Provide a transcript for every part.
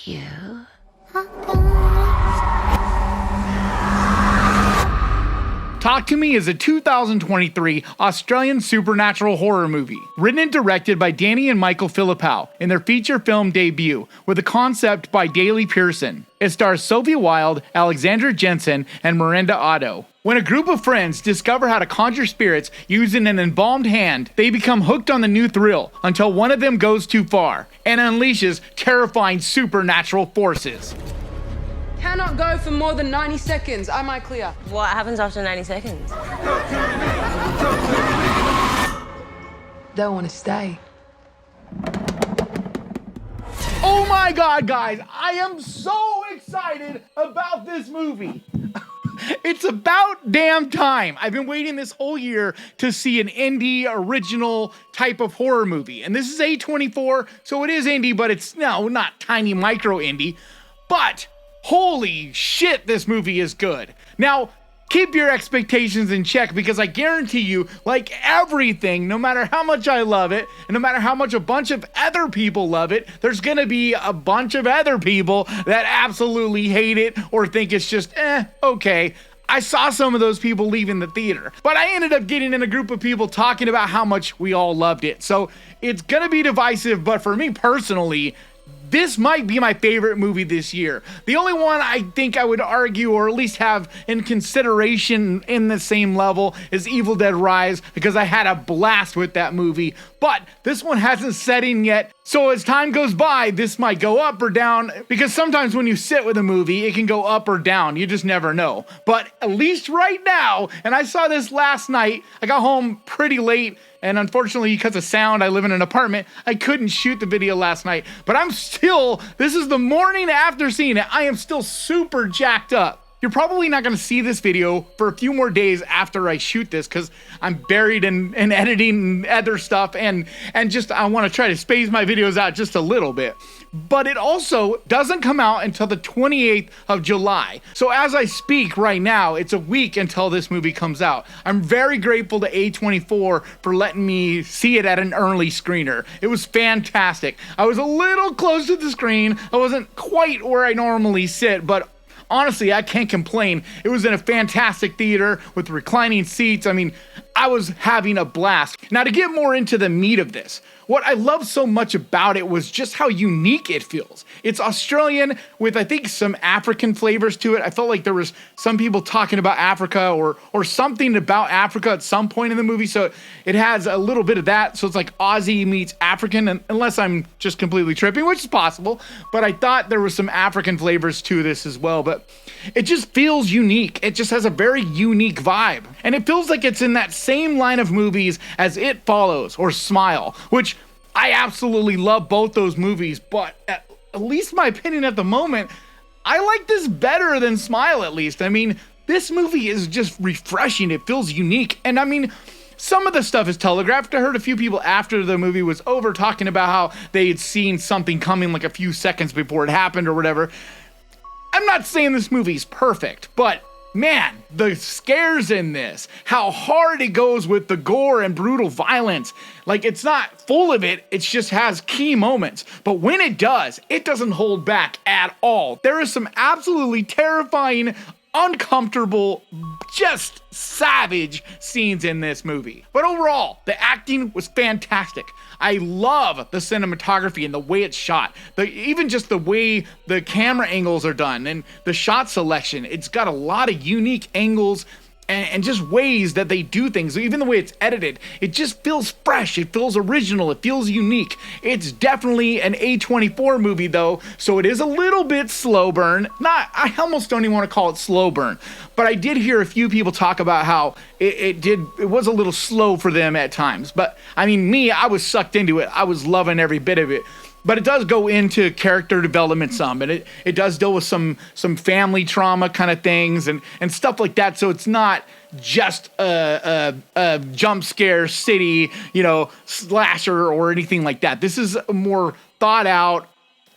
you. Talk to Me is a 2023 Australian supernatural horror movie, written and directed by Danny and Michael Philippou in their feature film debut, with a concept by Daley Pearson. It stars Sophie Wilde, Alexandra Jensen, and Miranda Otto. When a group of friends discover how to conjure spirits using an embalmed hand, they become hooked on the new thrill until one of them goes too far and unleashes terrifying supernatural forces. Cannot go for more than 90 seconds. Am I clear? What happens after 90 seconds? Don't want to stay. Oh my god, guys, I am so excited about this movie. It's about damn time. I've been waiting this whole year to see an indie original type of horror movie. And this is A24, so it is indie, but it's not tiny micro indie. But holy shit, this movie is good. Now, keep your expectations in check, because I guarantee you, like everything, no matter how much I love it, and no matter how much a bunch of other people love it, there's gonna be a bunch of other people that absolutely hate it or think it's just, okay. I saw some of those people leaving the theater, but I ended up getting in a group of people talking about how much we all loved it. So it's gonna be divisive, but for me personally, this might be my favorite movie this year. The only one I think I would argue, or at least have in consideration in the same level, is Evil Dead Rise, because I had a blast with that movie. But this one hasn't set in yet, so as time goes by, this might go up or down, because sometimes when you sit with a movie, it can go up or down. You just never know. But at least right now, and I saw this last night, I got home pretty late, and unfortunately, because of sound, I live in an apartment, I couldn't shoot the video last night. But this is the morning after seeing it, I am still super jacked up. You're probably not gonna see this video for a few more days after I shoot this, because I'm buried in editing and other stuff, and just I wanna try to space my videos out just a little bit. But it also doesn't come out until the 28th of July. So as I speak right now, it's a week until this movie comes out. I'm very grateful to A24 for letting me see it at an early screener. It was fantastic. I was a little close to the screen. I wasn't quite where I normally sit, but honestly, I can't complain. It was in a fantastic theater with reclining seats. I mean, I was having a blast. Now, to get more into the meat of this, what I love so much about it was just how unique it feels. It's Australian with, I think, some African flavors to it. I felt like there was some people talking about Africa or something about Africa at some point in the movie. So it has a little bit of that. So it's like Aussie meets African, and unless I'm just completely tripping, which is possible. But I thought there was some African flavors to this as well. But it just feels unique. It just has a very unique vibe. And it feels like it's in that same line of movies as It Follows or Smile, which I absolutely love both those movies, but at least my opinion at the moment, I like this better than Smile, at least. I mean, this movie is just refreshing. It feels unique. And I mean, some of the stuff is telegraphed. I heard a few people after the movie was over talking about how they had seen something coming like a few seconds before it happened or whatever. I'm not saying this movie's perfect, but man, the scares in this, how hard it goes with the gore and brutal violence. Like, it's not full of it, it just has key moments. But when it does, it doesn't hold back at all. There is some absolutely terrifying, uncomfortable, just savage scenes in this movie. But overall, the acting was fantastic. I love the cinematography and the way it's shot. Even just the way the camera angles are done and the shot selection. It's got a lot of unique angles and just ways that they do things. Even the way it's edited, it just feels fresh. It feels original. It feels unique. It's definitely an A24 movie though, so it is a little bit slow burn. I almost don't even want to call it slow burn, but I did hear a few people talk about how it was a little slow for them at times. But I mean, I was sucked into it. I was loving every bit of it. But it does go into character development some, and it does deal with some family trauma kind of things and stuff like that. So it's not just a jump scare city, slasher or anything like that. This is a more thought out,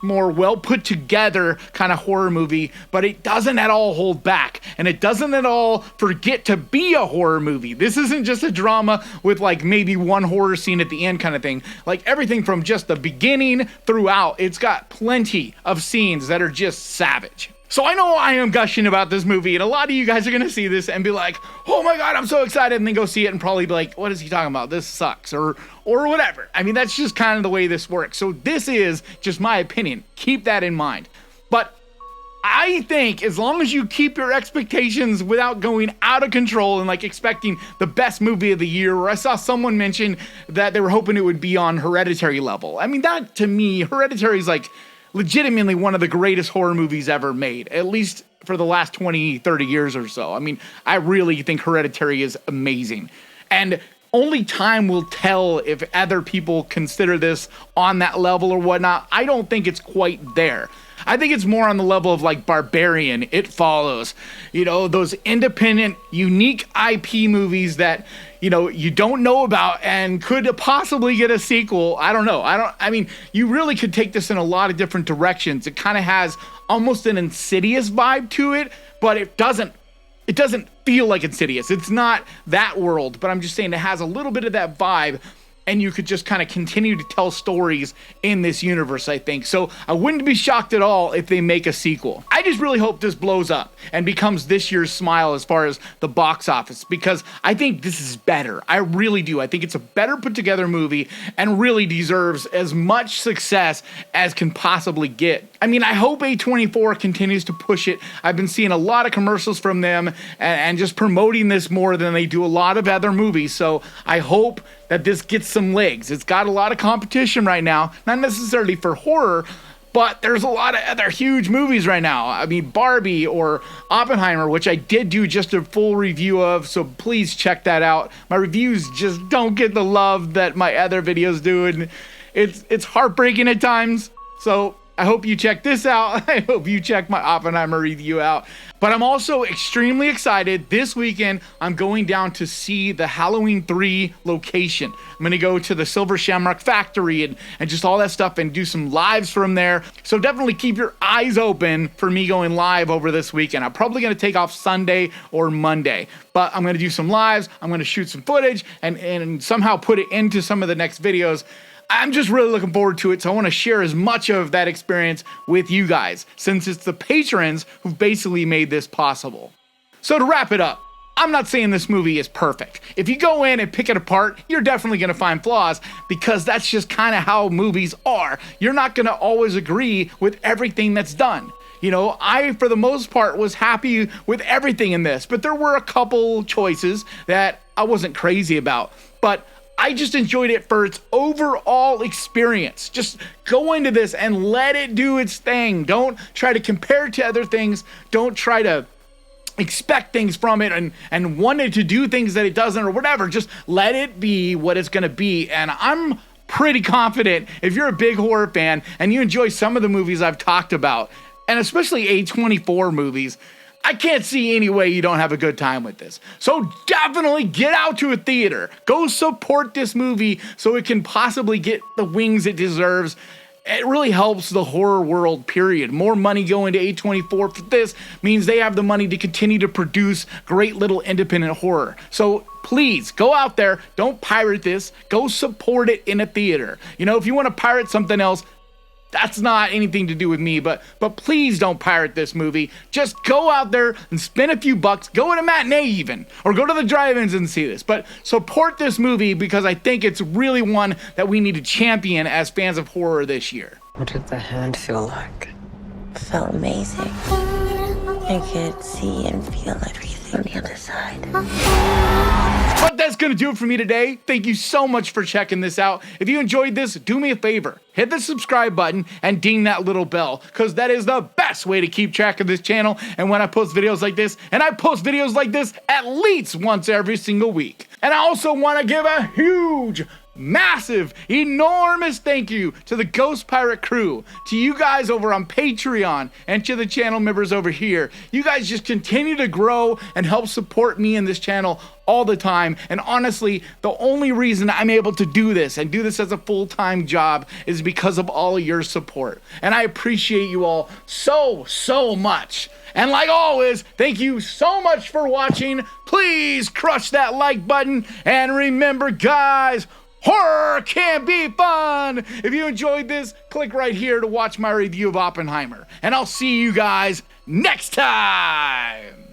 more well put together kind of horror movie, but it doesn't at all hold back, and it doesn't at all forget to be a horror movie. This isn't just a drama with like maybe one horror scene at the end kind of thing. Like everything from just the beginning throughout, it's got plenty of scenes that are just savage. So I know I am gushing about this movie, and a lot of you guys are gonna see this and be like, oh my god, I'm so excited, and then go see it and probably be like, what is he talking about? This sucks, or whatever. I mean, that's just kind of the way this works. So this is just my opinion. Keep that in mind. But I think as long as you keep your expectations without going out of control and like expecting the best movie of the year, or I saw someone mention that they were hoping it would be on Hereditary level. I mean, that to me, Hereditary is like legitimately one of the greatest horror movies ever made, at least for the last 20, 30 years or so. I mean, I really think Hereditary is amazing. And only time will tell if other people consider this on that level or whatnot. I don't think it's quite there. I think it's more on the level of like Barbarian, It Follows, you know, those independent, unique IP movies that, you know, you don't know about and could possibly get a sequel. I don't know. I mean, you really could take this in a lot of different directions. It kind of has almost an Insidious vibe to it, but it doesn't feel like Insidious. It's not that world, but I'm just saying it has a little bit of that vibe, and you could just kind of continue to tell stories in this universe, I think. So I wouldn't be shocked at all if they make a sequel. I just really hope this blows up and becomes this year's Smile as far as the box office, because I think this is better. I really do. I think it's a better put together movie and really deserves as much success as can possibly get. I mean, I hope A24 continues to push it. I've been seeing a lot of commercials from them and just promoting this more than they do a lot of other movies. So I hope that this gets some legs. It's got a lot of competition right now, not necessarily for horror, but there's a lot of other huge movies right now. I mean, Barbie or Oppenheimer, which I did do just a full review of, so please check that out. My reviews just don't get the love that my other videos do, and it's heartbreaking at times. So I hope you check this out. I hope you check my Oppenheimer review out. But I'm also extremely excited. This weekend, I'm going down to see the Halloween 3 location. I'm going to go to the Silver Shamrock Factory and just all that stuff and do some lives from there. So definitely keep your eyes open for me going live over this weekend. I'm probably going to take off Sunday or Monday, but I'm going to do some lives. I'm going to shoot some footage and somehow put it into some of the next videos. I'm just really looking forward to it, so I want to share as much of that experience with you guys, since it's the patrons who've basically made this possible. So to wrap it up, I'm not saying this movie is perfect. If you go in and pick it apart, you're definitely going to find flaws, because that's just kind of how movies are. You're not going to always agree with everything that's done. You know, I, for the most part, was happy with everything in this, but there were a couple choices that I wasn't crazy about. But I just enjoyed it for its overall experience. Just go into this and let it do its thing. Don't try to compare it to other things. Don't try to expect things from it and want it to do things that it doesn't or whatever. Just let it be what it's going to be. And I'm pretty confident if you're a big horror fan and you enjoy some of the movies I've talked about, and especially A24 movies, I can't see any way you don't have a good time with this. So definitely get out to a theater. Go support this movie so it can possibly get the wings it deserves. It really helps the horror world, period. More money going to A24 for this means they have the money to continue to produce great little independent horror. So please go out there. Don't pirate this. Go support it in a theater. You know, if you want to pirate something else, that's not anything to do with me, but please don't pirate this movie. Just go out there and spend a few bucks. Go to a matinee even, or go to the drive-ins and see this. But support this movie, because I think it's really one that we need to champion as fans of horror this year. What did the hand feel like? It felt amazing. I could see and feel everything on the other side. But that's going to do it for me today. Thank you so much for checking this out. If you enjoyed this, do me a favor. Hit the subscribe button and ding that little bell, because that is the best way to keep track of this channel and when I post videos like this. And I post videos like this at least once every single week. And I also want to give a huge massive, enormous thank you to the Ghost Pirate crew, to you guys over on Patreon, and to the channel members over here. You guys just continue to grow and help support me in this channel all the time. And honestly, the only reason I'm able to do this and do this as a full-time job is because of all of your support. And I appreciate you all so much. And like always, thank you so much for watching. Please crush that like button. And remember, guys, horror can be fun. If you enjoyed this, click right here to watch my review of Oppenheimer. And I'll see you guys next time.